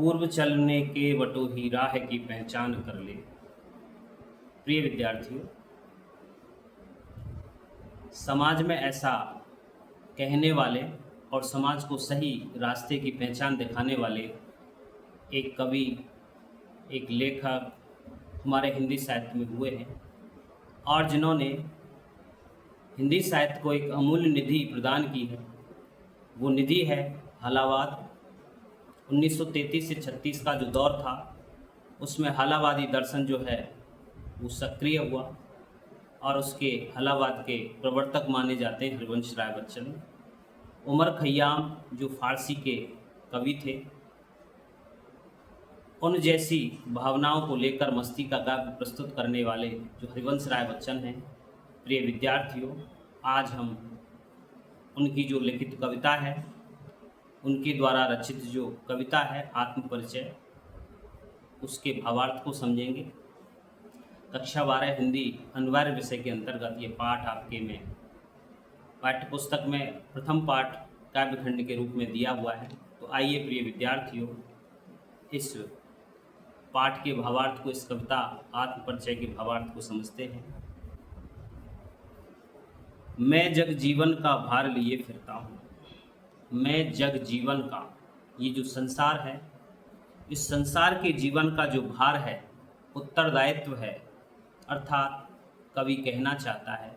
पूर्व चलने के बटो ही राह की पहचान कर ले। प्रिय विद्यार्थियों, समाज में ऐसा कहने वाले और समाज को सही रास्ते की पहचान दिखाने वाले एक कवि, एक लेखक हमारे हिंदी साहित्य में हुए हैं और जिन्होंने हिंदी साहित्य को एक अमूल्य निधि प्रदान की है। वो निधि है हालावाद। 1933 से 36 का जो दौर था उसमें हालावादी दर्शन जो है वो सक्रिय हुआ और उसके हालावाद के प्रवर्तक माने जाते हैं हरिवंश राय बच्चन। उमर खय्याम जो फारसी के कवि थे, उन जैसी भावनाओं को लेकर मस्ती का काव्य प्रस्तुत करने वाले जो हरिवंश राय बच्चन हैं। प्रिय विद्यार्थियों, आज हम उनकी जो लिखित कविता है, उनके द्वारा रचित जो कविता है आत्मपरिचय, उसके भावार्थ को समझेंगे। कक्षा 12 हिंदी अनिवार्य विषय के अंतर्गत ये पाठ आपके में पाठ्य पुस्तक में प्रथम पाठ काव्यखंड के रूप में दिया हुआ है। तो आइए प्रिय विद्यार्थियों, इस पाठ के भावार्थ को, इस कविता आत्मपरिचय के भावार्थ को समझते हैं। मैं जग जीवन का भार लिए फिरता हूँ। मैं जग जीवन का, ये जो संसार है, इस संसार के जीवन का जो भार है, उत्तरदायित्व है, अर्थात कवि कहना चाहता है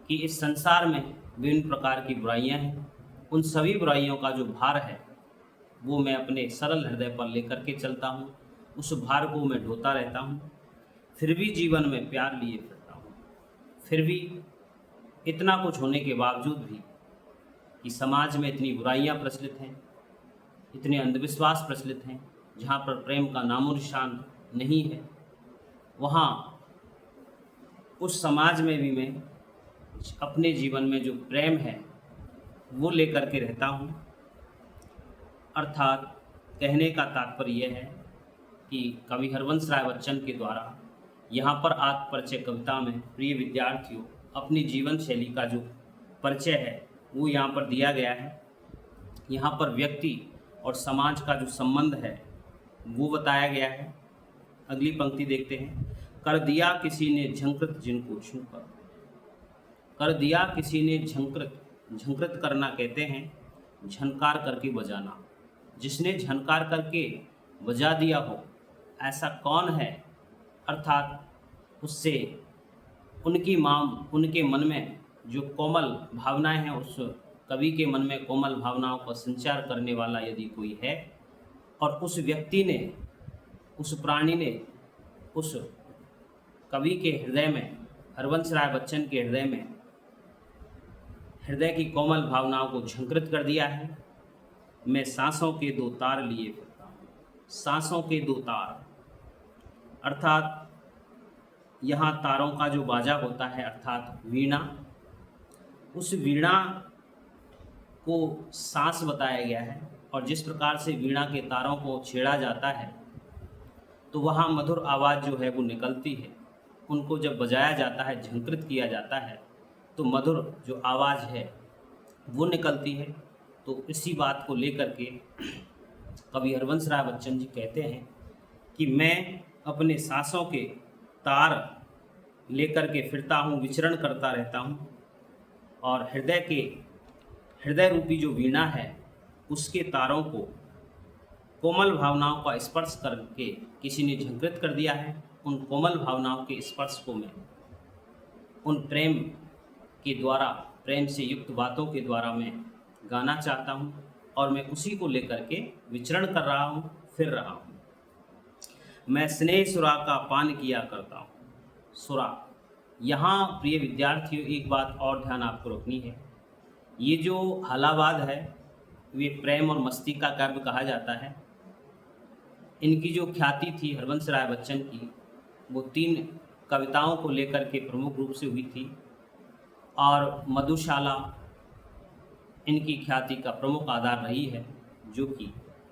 कि इस संसार में विभिन्न प्रकार की बुराइयां हैं। उन सभी बुराइयों का जो भार है वो मैं अपने सरल हृदय पर लेकर के चलता हूँ। उस भार को मैं ढोता रहता हूँ। फिर भी जीवन में प्यार लिए फिरता हूँ। फिर भी इतना कुछ होने के बावजूद भी कि समाज में इतनी बुराइयां प्रचलित हैं, इतने अंधविश्वास प्रचलित हैं, जहाँ पर प्रेम का नामो निशान नहीं है, वहाँ उस समाज में भी मैं अपने जीवन में जो प्रेम है वो लेकर के रहता हूँ। अर्थात कहने का तात्पर्य यह है कि कवि हरिवंश राय बच्चन के द्वारा यहाँ पर आत्मपरिचय कविता में प्रिय विद्यार्थियों अपनी जीवन शैली का जो परिचय है वो यहाँ पर दिया गया है। यहाँ पर व्यक्ति और समाज का जो संबंध है वो बताया गया है। अगली पंक्ति देखते हैं। कर दिया किसी ने झंकृत जिनको छूकर। कर दिया किसी ने झंकृत, झंकृत करना कहते हैं झनकार करके बजाना। जिसने झनकार करके बजा दिया हो ऐसा कौन है, अर्थात उससे उनके मन में जो कोमल भावनाएं हैं, उस कवि के मन में कोमल भावनाओं का संचार करने वाला यदि कोई है और उस व्यक्ति ने, उस प्राणी ने उस कवि के हृदय में, हरिवंश राय बच्चन के हृदय में, हृदय की कोमल भावनाओं को झंकृत कर दिया है। मैं सांसों के दो तार लिए फिरता हूँ। सांसों के दो तार अर्थात यहाँ तारों का जो बाजा होता है, अर्थात वीणा, उस वीणा को सांस बताया गया है। और जिस प्रकार से वीणा के तारों को छेड़ा जाता है तो वहाँ मधुर आवाज़ जो है वो निकलती है। उनको जब बजाया जाता है, झंकृत किया जाता है, तो मधुर जो आवाज़ है वो निकलती है। तो इसी बात को लेकर के कवि हरिवंश राय बच्चन जी कहते हैं कि मैं अपने सांसों के तार लेकर के फिरता हूँ, विचरण करता रहता हूँ, और हृदय रूपी जो वीणा है उसके तारों को कोमल भावनाओं का स्पर्श करके किसी ने झंकृत कर दिया है। उन कोमल भावनाओं के स्पर्श को मैं उन प्रेम के द्वारा, प्रेम से युक्त बातों के द्वारा मैं गाना चाहता हूँ और मैं उसी को लेकर के विचरण कर रहा हूँ, फिर रहा हूँ। मैं स्नेह सुरा का पान किया करता हूँ। सुरा, यहाँ प्रिय विद्यार्थियों एक बात और ध्यान आपको रखनी है। ये जो हालावाद है वे प्रेम और मस्ती का काव्य कहा जाता है। इनकी जो ख्याति थी हरिवंश राय बच्चन की, वो 3 कविताओं को लेकर के प्रमुख रूप से हुई थी और मधुशाला इनकी ख्याति का प्रमुख आधार रही है, जो कि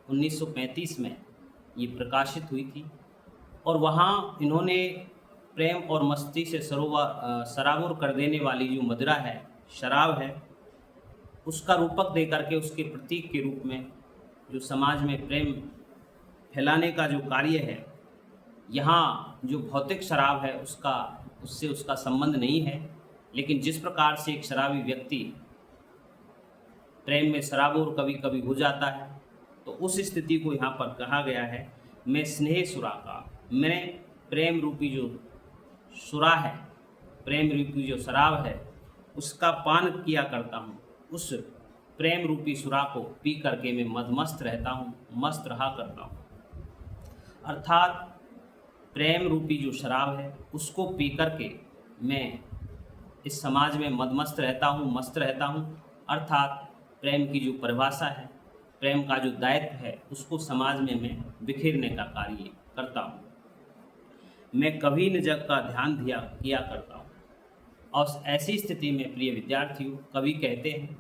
1935 में ये प्रकाशित हुई थी। और वहाँ इन्होंने प्रेम और मस्ती से सराबोर कर देने वाली जो मदिरा है, शराब है, उसका रूपक दे करके, उसके प्रतीक के रूप में जो समाज में प्रेम फैलाने का जो कार्य है, यहाँ जो भौतिक शराब है उससे उसका संबंध नहीं है। लेकिन जिस प्रकार से एक शराबी व्यक्ति प्रेम में सराबोर कभी कभी हो जाता है, तो उस स्थिति को यहाँ पर कहा गया है, मैं स्नेह सुरा का, मैं प्रेम रूपी जो सुरा है, प्रेम रूपी जो शराब है, उसका पान किया करता हूँ। उस प्रेम रूपी सुरा को पी करके मैं मदमस्त रहता हूँ, मस्त रहा करता हूँ। अर्थात प्रेम रूपी जो शराब है उसको पी करके मैं इस समाज में मदमस्त रहता हूँ, मस्त रहता हूँ। अर्थात प्रेम की जो परिभाषा है, प्रेम का जो दायित्व है, उसको समाज में मैं बिखेरने का कार्य करता हूँ। मैं कभी न जग का ध्यान किया करता हूँ। और ऐसी स्थिति में प्रिय विद्यार्थियों, कवि कहते हैं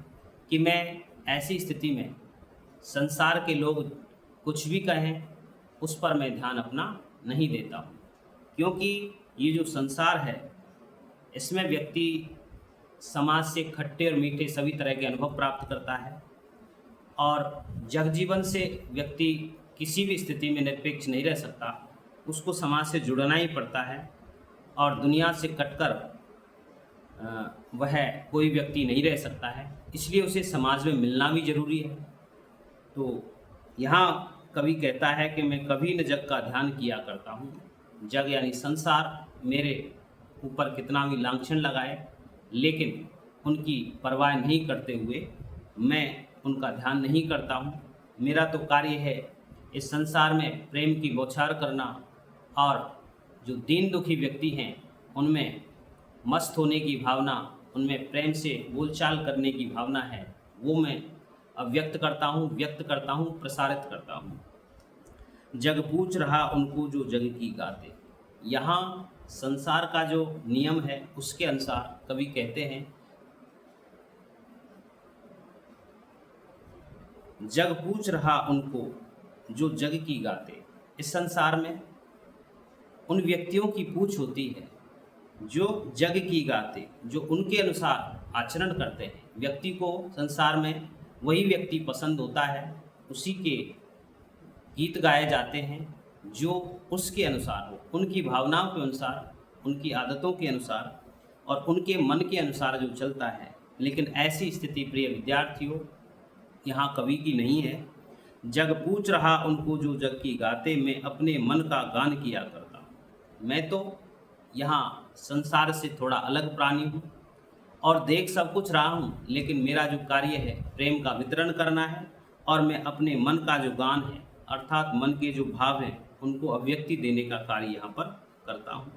कि मैं ऐसी स्थिति में संसार के लोग कुछ भी कहें उस पर मैं ध्यान अपना नहीं देता हूँ, क्योंकि ये जो संसार है इसमें व्यक्ति समाज से खट्टे और मीठे सभी तरह के अनुभव प्राप्त करता है, और जगजीवन से व्यक्ति किसी भी स्थिति में निरपेक्ष नहीं रह सकता, उसको समाज से जुड़ना ही पड़ता है। और दुनिया से कटकर वह कोई व्यक्ति नहीं रह सकता है, इसलिए उसे समाज में मिलना भी जरूरी है। तो यहाँ कवि कहता है कि मैं कभी न जग का ध्यान किया करता हूँ। जग यानी संसार मेरे ऊपर कितना भी लांछन लगाए, लेकिन उनकी परवाह नहीं करते हुए मैं उनका ध्यान नहीं करता हूँ। मेरा तो कार्य है इस संसार में प्रेम की बौछार करना, और जो दीन दुखी व्यक्ति हैं उनमें मस्त होने की भावना, उनमें प्रेम से बोलचाल करने की भावना है, वो मैं अव्यक्त करता हूँ, व्यक्त करता हूँ, प्रसारित करता हूँ। जग पूछ रहा उनको जो जग की गाते। यहाँ संसार का जो नियम है उसके अनुसार कवि कहते हैं, जग पूछ रहा उनको जो जग की गाते। इस संसार में उन व्यक्तियों की पूछ होती है जो जग की गाते, जो उनके अनुसार आचरण करते हैं। व्यक्ति को संसार में वही व्यक्ति पसंद होता है, उसी के गीत गाए जाते हैं जो उसके अनुसार हो, उनकी भावनाओं के अनुसार, उनकी आदतों के अनुसार और उनके मन के अनुसार जो चलता है। लेकिन ऐसी स्थिति प्रिय विद्यार्थियों यहाँ कवि की नहीं है। जग पूछ रहा उनको जो जग की गाते, मैं अपने मन का गान किया करता हूँ। मैं तो यहाँ संसार से थोड़ा अलग प्राणी हूँ और देख सब कुछ रहा हूँ, लेकिन मेरा जो कार्य है प्रेम का वितरण करना है, और मैं अपने मन का जो गान है अर्थात मन के जो भाव हैं उनको अभिव्यक्ति देने का कार्य यहाँ पर करता हूँ।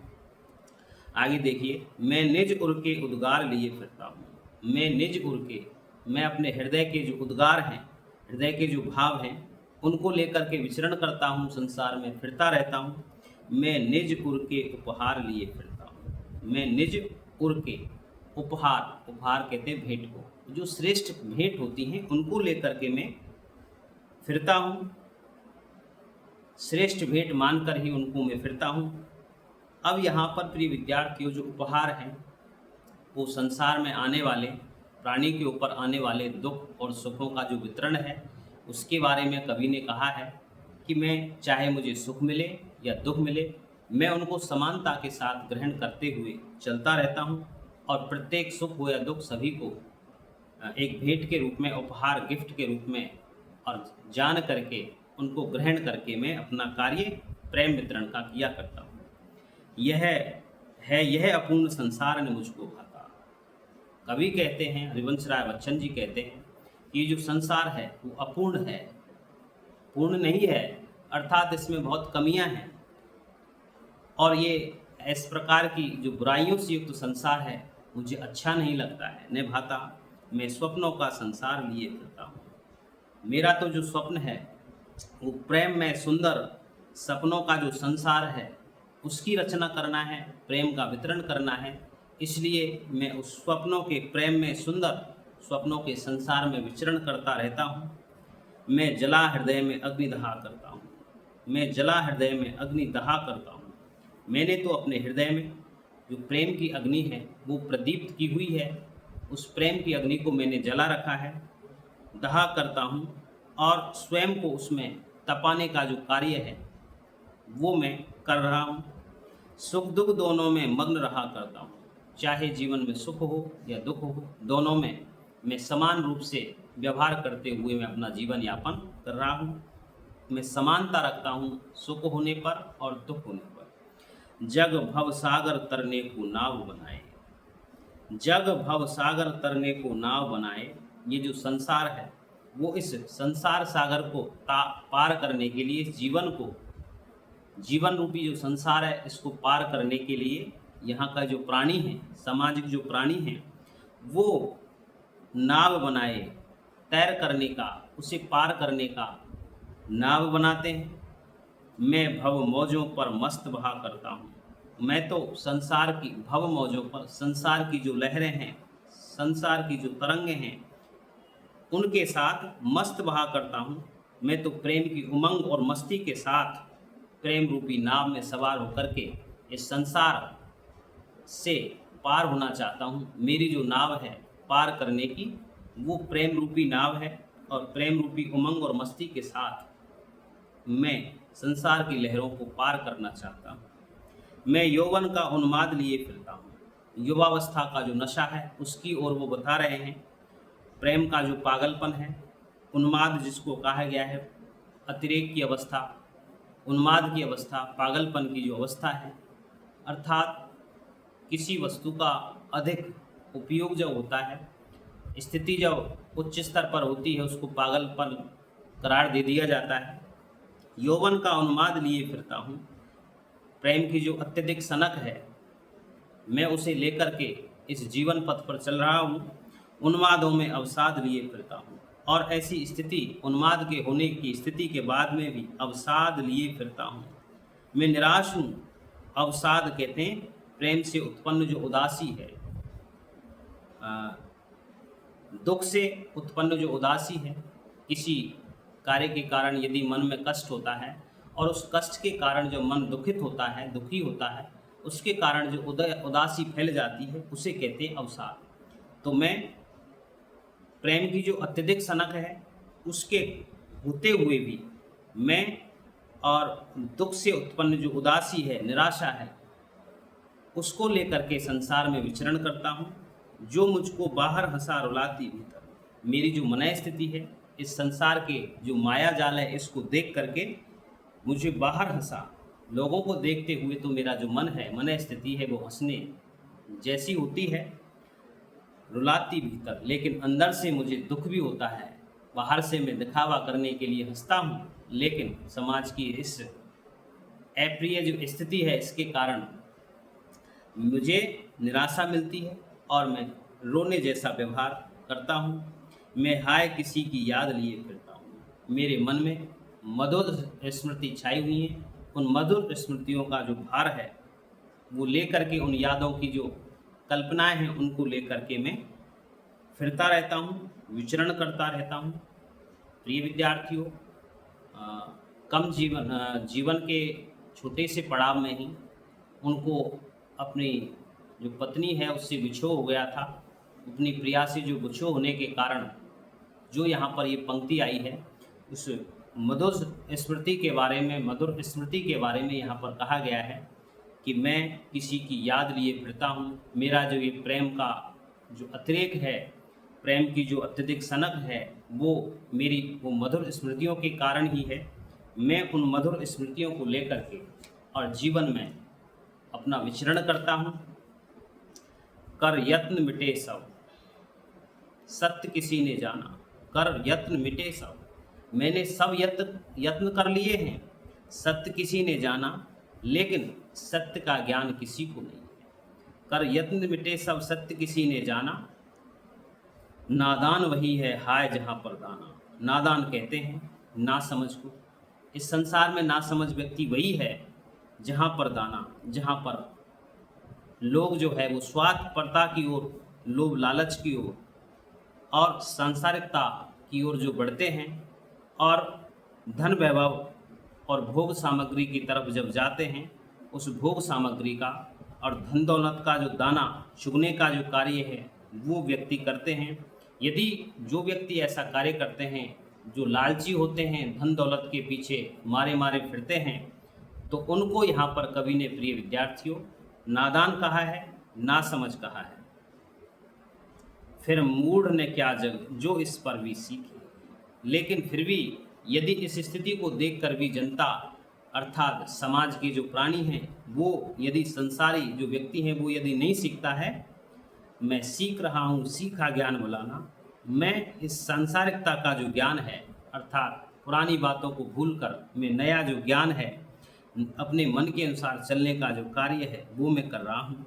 आगे देखिए, मैं निज उर के उद्गार लिए फिरता हूँ। मैं निज उर के, मैं अपने हृदय के जो उद्गार हैं, हृदय के जो भाव हैं, उनको लेकर के विचरण करता हूँ, संसार में फिरता रहता हूँ। मैं निज उर के उपहार लिए फिरता हूँ। मैं निज उर के उपहार, उपहार कहते हैं भेंट को, जो श्रेष्ठ भेंट होती हैं उनको लेकर के मैं फिरता हूँ। श्रेष्ठ भेंट मानकर ही उनको मैं फिरता हूँ। अब यहाँ पर प्रिय विद्यार्थियों, जो उपहार हैं वो संसार में आने वाले प्राणी के ऊपर आने वाले दुख और सुखों का जो वितरण है उसके बारे में कवि ने कहा है कि मैं चाहे मुझे सुख मिले या दुख मिले, मैं उनको समानता के साथ ग्रहण करते हुए चलता रहता हूँ, और प्रत्येक सुख हो या दुख सभी को एक भेंट के रूप में, उपहार, गिफ्ट के रूप में और जान करके उनको ग्रहण करके मैं अपना कार्य प्रेम वितरण का किया करता हूँ। यह अपूर्ण संसार ने मुझको भाता। कवि कहते हैं, हरिवंश राय बच्चन जी कहते हैं कि जो संसार है वो अपूर्ण है, पूर्ण नहीं है, अर्थात इसमें बहुत कमियां हैं, और ये इस प्रकार की जो बुराइयों से युक्त संसार है मुझे अच्छा नहीं लगता है। न भाता, मैं स्वप्नों का संसार लिए फिरता हूँ। मेरा तो जो स्वप्न है वो प्रेम में सुंदर सपनों का जो संसार है उसकी रचना करना है, प्रेम का वितरण करना है। इसलिए मैं उस स्वप्नों के, प्रेम में सुंदर स्वप्नों के संसार में विचरण करता रहता हूँ। मैं जला हृदय में अग्नि दहा करता हूँ। मैं जला हृदय में अग्नि दहा करता हूँ। मैंने तो अपने हृदय में जो प्रेम की अग्नि है वो प्रदीप्त की हुई है, उस प्रेम की अग्नि को मैंने जला रखा है, दहा करता हूँ, और स्वयं को उसमें तपाने का जो कार्य है वो मैं कर रहा हूँ। सुख दुख दोनों में मग्न रहा करता हूँ। चाहे जीवन में सुख हो या दुख हो, दोनों में मैं समान रूप से व्यवहार करते हुए मैं अपना जीवन यापन कर रहा हूँ। मैं समानता रखता हूँ सुख होने पर और दुख होने पर। जग भव सागर तरने को नाव बनाए, जग भव सागर तरने को नाव बनाए। ये जो संसार है वो इस संसार सागर को पार करने के लिए, जीवन रूपी जो संसार है इसको पार करने के लिए यहाँ का जो प्राणी है, सामाजिक जो प्राणी है, वो नाव बनाए, तैर करने का, उसे पार करने का नाव बनाते हैं। मैं भव मौजों पर मस्त बहा करता हूँ। मैं तो संसार की भव मौजों पर, संसार की जो लहरें हैं, संसार की जो तरंगे हैं, उनके साथ मस्त बहा करता हूँ। मैं तो प्रेम की उमंग और मस्ती के साथ प्रेम रूपी नाव में सवार होकर के इस संसार से पार होना चाहता हूँ। मेरी जो नाव है पार करने की, वो प्रेम रूपी नाव है और प्रेम रूपी उमंग और मस्ती के साथ मैं संसार की लहरों को पार करना चाहता हूँ। मैं यौवन का उन्माद लिए फिरता हूँ। युवावस्था का जो नशा है उसकी ओर वो बता रहे हैं। प्रेम का जो पागलपन है, उन्माद जिसको कहा गया है, अतिरेक की अवस्था, उन्माद की अवस्था, पागलपन की जो अवस्था है, अर्थात किसी वस्तु का अधिक उपयोग जब होता है, स्थिति जब उच्च स्तर पर होती है, उसको पागलपन करार दे दिया जाता है। यौवन का उन्माद लिए फिरता हूँ। प्रेम की जो अत्यधिक सनक है, मैं उसे लेकर के इस जीवन पथ पर चल रहा हूँ। उन्मादों में अवसाद लिए फिरता हूँ और ऐसी स्थिति, उन्माद के होने की स्थिति के बाद में भी अवसाद लिए फिरता हूँ। मैं निराश हूँ। अवसाद कहते हैं प्रेम से उत्पन्न जो उदासी है, दुख से उत्पन्न जो उदासी है, किसी कार्य के कारण यदि मन में कष्ट होता है और उस कष्ट के कारण जो मन दुखित होता है, दुखी होता है, उसके कारण जो उदासी फैल जाती है, उसे कहते हैं अवसाद। तो मैं प्रेम की जो अत्यधिक सनक है उसके होते हुए भी मैं, और दुख से उत्पन्न जो उदासी है, निराशा है, उसको लेकर के संसार में विचरण करता हूँ। जो मुझको बाहर हंसा रुलाती भीतर। मेरी जो मनः स्थिति है, इस संसार के जो माया जाल है, इसको देख करके मुझे बाहर हंसा, लोगों को देखते हुए तो मेरा जो मन है, मनः स्थिति है, वो हंसने जैसी होती है, रुलाती भीतर, लेकिन अंदर से मुझे दुख भी होता है। बाहर से मैं दिखावा करने के लिए हंसता हूँ, लेकिन समाज की इस अप्रिय जो स्थिति है, इसके कारण मुझे निराशा मिलती है और मैं रोने जैसा व्यवहार करता हूँ। मैं हाय किसी की याद लिए फिरता हूँ। मेरे मन में मधुर स्मृति छाई हुई है। उन मधुर स्मृतियों का जो भार है वो लेकर के, उन यादों की जो कल्पनाएं हैं उनको लेकर के मैं फिरता रहता हूँ, विचरण करता रहता हूँ। प्रिय विद्यार्थियों, कम जीवन के छोटे से पड़ाव में ही उनको अपनी जो पत्नी है उससे विछोह हो गया था। अपनी प्रिया से जो विछोह होने के कारण जो यहाँ पर ये पंक्ति आई है, उस मधुर स्मृति के बारे में यहाँ पर कहा गया है कि मैं किसी की याद लिए फिरता हूँ। मेरा जो ये प्रेम का जो अतिरेक है, प्रेम की जो अत्यधिक सनक है, वो मेरी वो मधुर स्मृतियों के कारण ही है। मैं उन मधुर स्मृतियों को लेकर के और जीवन में अपना विचरण करता हूँ। कर यत्न मिटे सब, सत्य किसी ने जाना। कर यत्न मिटे सब, मैंने सब यत्न कर लिए हैं, सत्य किसी ने जाना, लेकिन सत्य का ज्ञान किसी को नहीं है। कर यत्न मिटे सब, सत्य किसी ने जाना। नादान वही है हाय जहाँ पर दाना। नादान कहते हैं नासमझ को। इस संसार में नासमझ व्यक्ति वही है जहाँ पर दाना, जहाँ पर लोग जो है वो स्वार्थपरता की ओर, लोभ लालच की ओर और सांसारिकता की ओर जो बढ़ते हैं और धन वैभव और भोग सामग्री की तरफ जब जाते हैं, उस भोग सामग्री का और धन दौलत का जो दाना चुगने का जो कार्य है वो व्यक्ति करते हैं। यदि जो व्यक्ति ऐसा कार्य करते हैं जो लालची होते हैं, धन दौलत के पीछे मारे मारे फिरते हैं, तो उनको यहाँ पर कवि ने प्रिय विद्यार्थियों नादान कहा है, नासमझ कहा है। फिर मूढ़ ने क्या जग जो इस पर भी सीखे। लेकिन फिर भी यदि इस स्थिति को देखकर भी जनता अर्थात समाज के जो प्राणी हैं वो यदि संसारी जो व्यक्ति हैं वो यदि नहीं सीखता है, मैं सीख रहा हूँ सीखा ज्ञान बुलाना, मैं इस सांसारिकता का जो ज्ञान है अर्थात पुरानी बातों को भूलकर मैं नया जो ज्ञान है अपने मन के अनुसार चलने का जो कार्य है वो मैं कर रहा हूँ।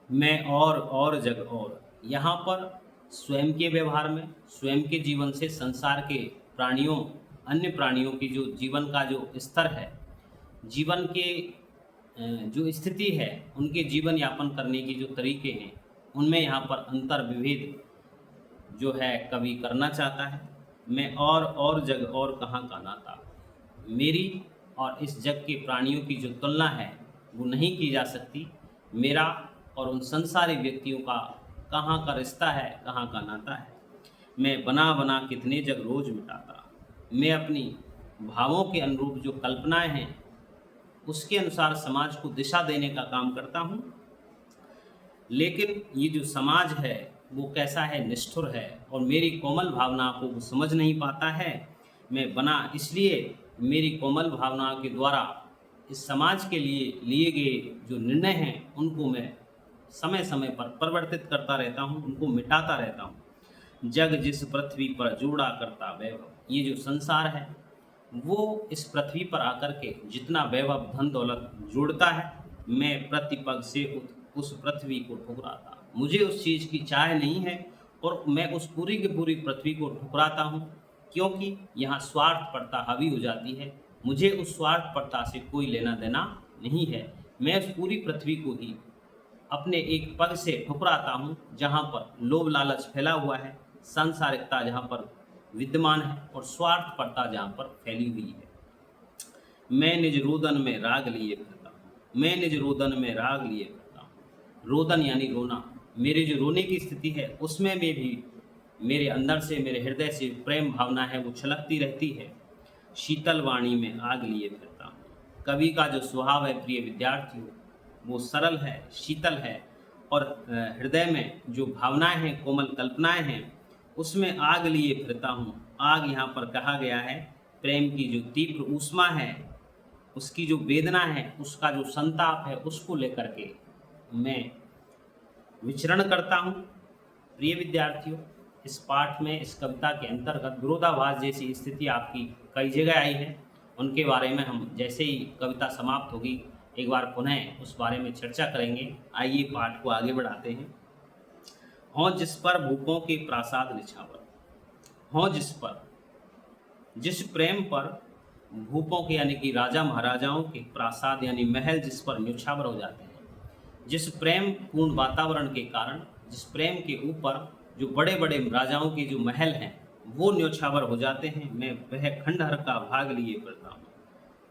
मैं और जग और यहाँ पर स्वयं के व्यवहार में, स्वयं के जीवन से संसार के प्राणियों, अन्य प्राणियों की जो जीवन का जो स्तर है, जीवन के जो स्थिति है, उनके जीवन यापन करने की जो तरीके हैं, उनमें यहाँ पर अंतर विभेद जो है कवि करना चाहता है। मैं और जग और कहाँ का नाता, मेरी और इस जग के प्राणियों की जो तुलना है वो नहीं की जा सकती। मेरा और उन संसारी व्यक्तियों का कहाँ का रिश्ता है, कहाँ का नाता है। मैं बना बना कितने जग रोज मिटाता, मैं अपनी भावों के अनुरूप जो कल्पनाएं हैं उसके अनुसार समाज को दिशा देने का काम करता हूँ। लेकिन ये जो समाज है वो कैसा है, निष्ठुर है और मेरी कोमल भावना को वो समझ नहीं पाता है। मैं बना इसलिए मेरी कोमल भावना के द्वारा इस समाज के लिए गए जो निर्णय हैं उनको मैं समय समय पर परिवर्तित करता रहता हूँ, उनको मिटाता रहता हूँ। जग जिस पृथ्वी पर जोड़ा करता वैभव, ये जो संसार है वो इस पृथ्वी पर आकर के जितना वैभव धन दौलत जोड़ता है, मैं प्रतिपग से उस पृथ्वी को ठुकराता। मुझे उस चीज़ की चाह नहीं है और मैं उस पूरी की पूरी पृथ्वी को ठुकराता हूँ, क्योंकि यहाँ स्वार्थपरता हावी हो जाती है। मुझे उस स्वार्थपरता से कोई लेना देना नहीं है। मैं उस पूरी पृथ्वी को ही अपने एक पग से ठुकराता हूँ जहाँ पर लोभ लालच फैला हुआ है, सांसारिकता जहाँ पर विद्यमान है और स्वार्थपरता जहाँ पर फैली हुई है। मैं निज रोदन में राग लिए फिरता हूँ, मैं निज रोदन में राग लिए फिरता हूँ। रोदन यानी रोना, मेरे जो रोने की स्थिति है उसमें में भी मेरे अंदर से, मेरे हृदय से प्रेम भावना है वो छलकती रहती है। शीतल वाणी में आग लिए फिरता हूँ। कवि का जो स्वभाव है प्रिय विद्यार्थियों वो सरल है, शीतल है और हृदय में जो भावनाएं हैं, कोमल कल्पनाएं हैं, उसमें आग लिए फिरता हूँ। आग यहाँ पर कहा गया है प्रेम की जो तीव्र ऊष्मा है, उसकी जो वेदना है, उसका जो संताप है, उसको लेकर के मैं विचरण करता हूँ। प्रिय विद्यार्थियों, इस पाठ में, इस कविता के अंतर्गत विरोधाभास जैसी स्थिति आपकी कई जगह आई है, उनके बारे में हम जैसे ही कविता समाप्त होगी एक बार पुनः उस बारे में चर्चा करेंगे। आइए पाठ को आगे बढ़ाते हैं। हों जिस पर भूपों के प्रासाद निछावर, हों जिस पर, जिस प्रेम पर भूपों के यानी कि राजा महाराजाओं के प्रासाद यानी महल जिस पर न्यौछावर हो जाते हैं, जिस प्रेम पूर्ण वातावरण के कारण, जिस प्रेम के ऊपर जो बड़े बड़े राजाओं के जो महल हैं वो न्यौछावर हो जाते हैं, मैं वह खंडहर का भाग लिए फिरता हूँ।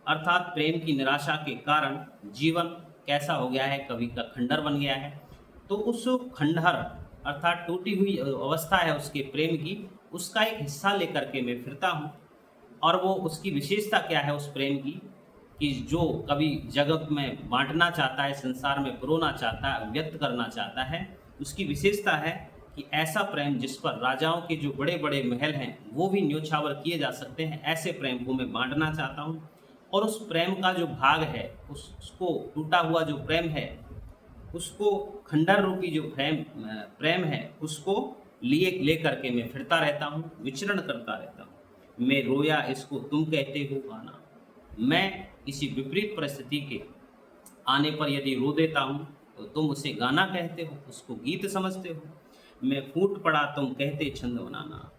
अर्थात प्रेम की निराशा के कारण जीवन कैसा हो गया है, कवि का खंडहर बन गया है। तो उस खंडहर अर्थात टूटी हुई अवस्था है उसके प्रेम की, उसका एक हिस्सा लेकर के मैं फिरता हूँ। और वो उसकी विशेषता क्या है उस प्रेम की, कि जो कवि जगत में बांटना चाहता है, संसार में परोना चाहता है, व्यक्त करना चाहता है, उसकी विशेषता है कि ऐसा प्रेम जिस पर राजाओं के जो बड़े बड़े महल हैं वो भी न्यौछावर किए जा सकते हैं, ऐसे प्रेम को मैं बांटना चाहता हूँ। और उस प्रेम का जो भाग है, उसको टूटा हुआ जो प्रेम है, उसको खंडहर रूपी जो प्रेम है, उसको ले करके मैं फिरता रहता हूँ, विचरण करता रहता हूँ। मैं रोया इसको तुम कहते हो गाना, मैं किसी विपरीत परिस्थिति के आने पर यदि रो देता हूँ तो तुम उसे गाना कहते हो, उसको गीत समझते हो। मैं फूट पड़ा तुम कहते छंद बनाना।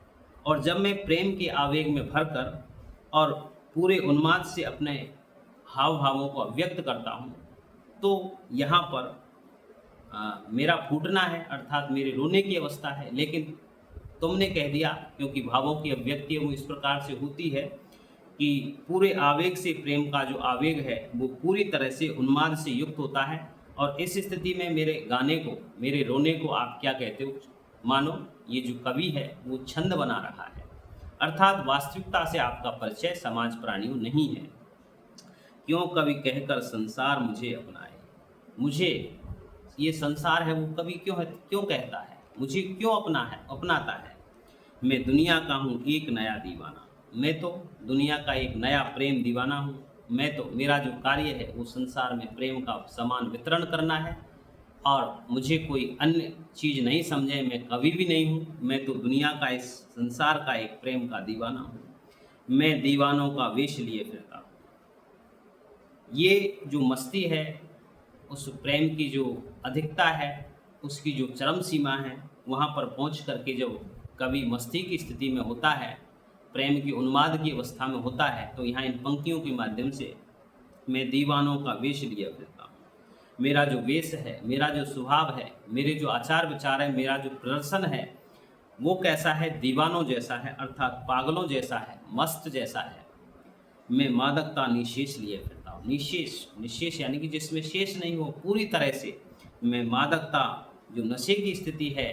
और जब मैं प्रेम के आवेग में भरकर और पूरे उन्माद से अपने हाव भावों को व्यक्त करता हूँ, तो यहाँ पर मेरा फूटना है अर्थात मेरे रोने की अवस्था है। लेकिन तुमने कह दिया, क्योंकि भावों की अभिव्यक्ति वो इस प्रकार से होती है कि पूरे आवेग से, प्रेम का जो आवेग है वो पूरी तरह से उन्माद से युक्त होता है। और इस स्थिति में मेरे गाने को, मेरे रोने को आप क्या कहते हो, मानो ये जो कवि है वो छंद बना रहा है। अर्थात वास्तविकता से आपका परिचय समाज प्राणियों नहीं है। क्यों कवि कहकर संसार मुझे अपनाए, मुझे ये संसार है वो कवि क्यों कहता है, मुझे क्यों अपनाता है। मैं दुनिया का हूँ एक नया दीवाना, मैं तो दुनिया का एक नया प्रेम दीवाना हूँ। मैं तो, मेरा जो कार्य है वो संसार में प्रेम का समान वितरण करना है और मुझे कोई अन्य चीज़ नहीं समझे। मैं कवि भी नहीं हूँ, मैं तो दुनिया का, इस संसार का एक प्रेम का दीवाना हूँ। मैं दीवानों का वेश लिए फिरता हूँ। ये जो मस्ती है, उस प्रेम की जो अधिकता है, उसकी जो चरम सीमा है, वहाँ पर पहुँच करके जब कवि मस्ती की स्थिति में होता है, प्रेम की उन्माद की अवस्था में होता है, तो यहाँ इन पंक्तियों के माध्यम से मैं दीवानों का वेश लिया फिरता हूँ। मेरा जो वेश है, मेरा जो स्वभाव है, मेरे जो आचार विचार है, मेरा जो प्रदर्शन है, वो कैसा है, दीवानों जैसा है, अर्थात पागलों जैसा है, मस्त जैसा है। मैं मादकता निशेष लिए फिरता हूँ। निशेष यानी कि जिसमें शेष नहीं हो, पूरी तरह से मैं मादकता, जो नशे की स्थिति है,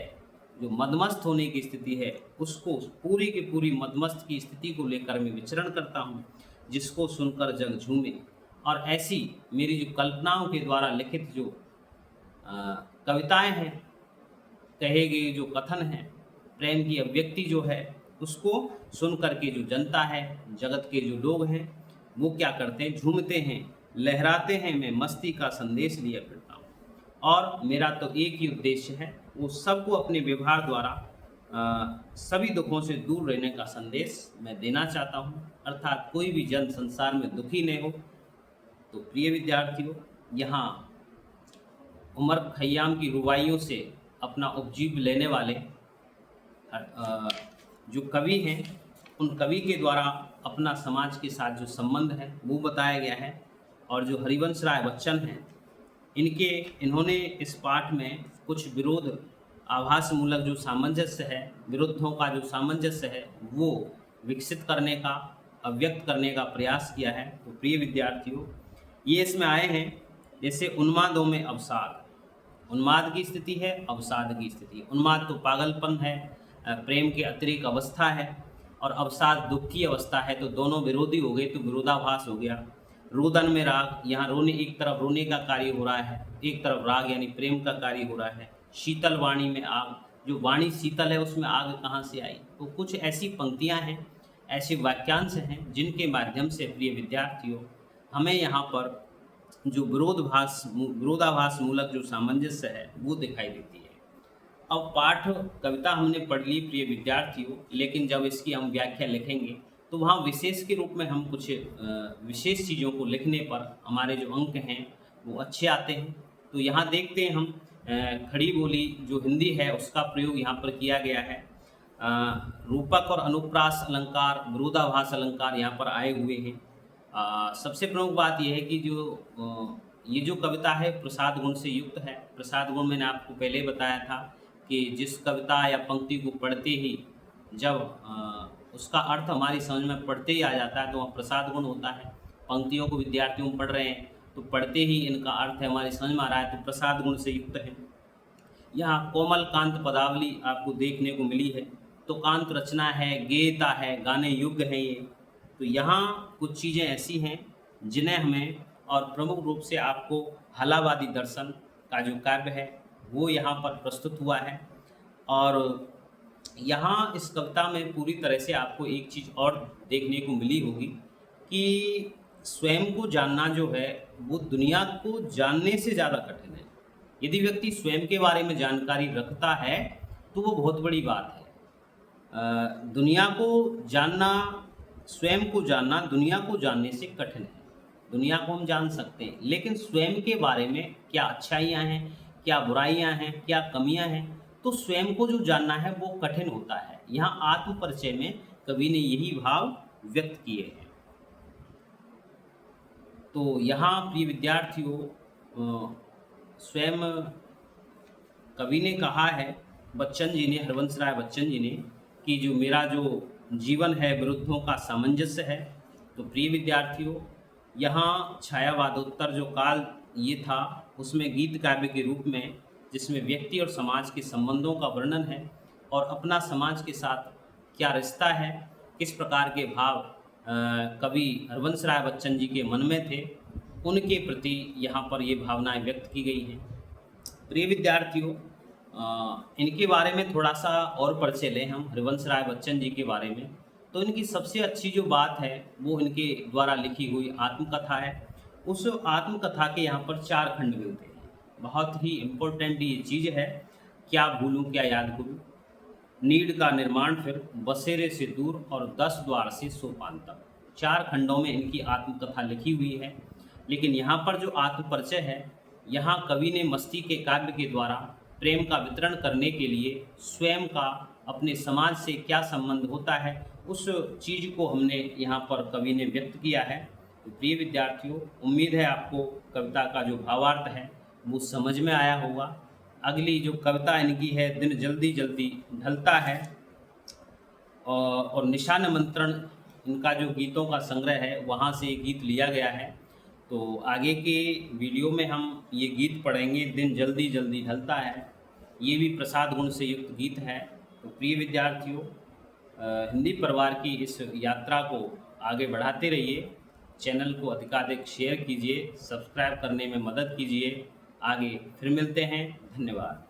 जो मदमस्त होने की स्थिति है, उसको पूरी की पूरी मदमस्त की स्थिति को लेकर मैं विचरण करता हूँ, जिसको सुनकर जग झूमे। और ऐसी मेरी जो कल्पनाओं के द्वारा लिखित जो कविताएं हैं, कहे गए जो कथन हैं, प्रेम की अभिव्यक्ति जो है, उसको सुन करके जो जनता है, जगत के जो लोग हैं, वो क्या करते हैं, झूमते हैं, लहराते हैं। मैं मस्ती का संदेश लिए फिरता हूँ और मेरा तो एक ही उद्देश्य है, वो सबको अपने व्यवहार द्वारा सभी दुखों से दूर रहने का संदेश मैं देना चाहता हूँ। अर्थात कोई भी जन संसार में दुखी नहीं हो। तो प्रिय विद्यार्थियों, यहाँ उमर खयाम की रुबाइयों से अपना उपजीव लेने वाले जो कवि हैं, उन कवि के द्वारा अपना समाज के साथ जो संबंध है वो बताया गया है। और जो हरिवंश राय बच्चन हैं, इन्होंने इस पाठ में कुछ विरोध आभास मूलक जो सामंजस्य है, विरुद्धों का जो सामंजस्य है, वो विकसित करने का, अव्यक्त करने का प्रयास किया है। तो प्रिय विद्यार्थियों, ये इसमें आए हैं, जैसे उन्मादों में अवसाद, उन्माद की स्थिति है, अवसाद की स्थिति। उन्माद तो पागलपन है, प्रेम के अतिरिक्त अवस्था है, और अवसाद दुख की अवस्था है। तो दोनों विरोधी हो गए, तो विरोधाभास हो गया। रुदन में राग, यहाँ रोने, एक तरफ रोने का कार्य हो रहा है, एक तरफ राग यानी प्रेम का कार्य हो रहा है। शीतल वाणी में आग, जो वाणी शीतल है उसमें आग कहाँ से आई। तो कुछ ऐसी पंक्तियाँ हैं, ऐसे वाक्यांश हैं, जिनके माध्यम से प्रिय विद्यार्थियों हमें यहाँ पर जो विरोधाभास मूलक जो सामंजस्य है वो दिखाई देती है। अब पाठ कविता हमने पढ़ ली प्रिय विद्यार्थियों, लेकिन जब इसकी हम व्याख्या लिखेंगे तो वहाँ विशेष के रूप में हम कुछ विशेष चीज़ों को लिखने पर हमारे जो अंक हैं वो अच्छे आते हैं। तो यहाँ देखते हैं हम, खड़ी बोली जो हिंदी है उसका प्रयोग यहाँ पर किया गया है। रूपक और अनुप्रास अलंकार, विरोधाभास अलंकार यहाँ पर आए हुए हैं। सबसे प्रमुख बात यह है कि ये जो कविता है प्रसाद गुण से युक्त है। प्रसाद गुण मैंने आपको पहले बताया था कि जिस कविता या पंक्ति को पढ़ते ही जब उसका अर्थ हमारी समझ में पढ़ते ही आ जाता है तो वह प्रसाद गुण होता है। पंक्तियों को विद्यार्थियों पढ़ रहे हैं तो पढ़ते ही इनका अर्थ है हमारी समझ में आ रहा है, तो प्रसाद गुण से युक्त है। यहाँ कोमल कांत पदावली आपको देखने को मिली है। तो कांत रचना है, गेयता है, गाने योग्य है ये। तो यहाँ कुछ चीज़ें ऐसी हैं जिन्हें हमें, और प्रमुख रूप से आपको हलावादी दर्शन का जो काव्य है वो यहाँ पर प्रस्तुत हुआ है। और यहाँ इस कविता में पूरी तरह से आपको एक चीज़ और देखने को मिली होगी कि स्वयं को जानना जो है वो दुनिया को जानने से ज़्यादा कठिन है। यदि व्यक्ति स्वयं के बारे में जानकारी रखता है तो वो बहुत बड़ी बात है। दुनिया को जानना, स्वयं को जानना दुनिया को जानने से कठिन है। दुनिया को हम जान सकते हैं, लेकिन स्वयं के बारे में क्या अच्छाइयाँ हैं, क्या बुराइयाँ हैं, क्या कमियाँ हैं, तो स्वयं को जो जानना है वो कठिन होता है। यहाँ आत्म परिचय में कवि ने यही भाव व्यक्त किए हैं। तो यहाँ प्रिय विद्यार्थियों स्वयं कवि ने कहा है, बच्चन जी ने, हरवंश राय बच्चन जी ने, कि जो मेरा जो जीवन है विरुद्धों का सामंजस्य है। तो प्रिय विद्यार्थियों यहाँ छायावादोत्तर जो काल ये था उसमें गीत काव्य के रूप में, जिसमें व्यक्ति और समाज के संबंधों का वर्णन है और अपना समाज के साथ क्या रिश्ता है किस प्रकार के भाव कवि हरवंश राय बच्चन जी के मन में थे, उनके प्रति यहाँ पर ये भावनाएं व्यक्त की गई हैं। प्रिय विद्यार्थियों, इनके बारे में थोड़ा सा और परिचय लें हम हरवंश राय बच्चन जी के बारे में। तो इनकी सबसे अच्छी जो बात है वो इनके द्वारा लिखी हुई आत्मकथा है। उस आत्मकथा के यहाँ पर 4 खंड मिलते हैं। बहुत ही इम्पोर्टेंट ये चीज़ है, क्या भूलूं क्या याद करूं, नीड़ का निर्माण फिर, बसेरे से दूर और 10 द्वार से सोपान तक। 4 खंडों में इनकी आत्मकथा लिखी हुई है। लेकिन यहाँ पर जो आत्मपरिचय है, यहाँ कवि ने मस्ती के काव्य के द्वारा प्रेम का वितरण करने के लिए स्वयं का अपने समाज से क्या संबंध होता है, उस चीज़ को हमने यहाँ पर कवि ने व्यक्त किया है। तो प्रिय विद्यार्थियों, उम्मीद है आपको कविता का जो भावार्थ है वो समझ में आया होगा। अगली जो कविता इनकी है, दिन जल्दी जल्दी ढलता है, और निशान मंत्रण इनका जो गीतों का संग्रह है वहाँ से ये गीत लिया गया है। तो आगे के वीडियो में हम ये गीत पढ़ेंगे, दिन जल्दी जल्दी ढलता है। ये भी प्रसाद गुण से युक्त गीत है। तो प्रिय विद्यार्थियों, हिंदी परिवार की इस यात्रा को आगे बढ़ाते रहिए। चैनल को अधिकाधिक शेयर कीजिए, सब्सक्राइब करने में मदद कीजिए। आगे फिर मिलते हैं। धन्यवाद।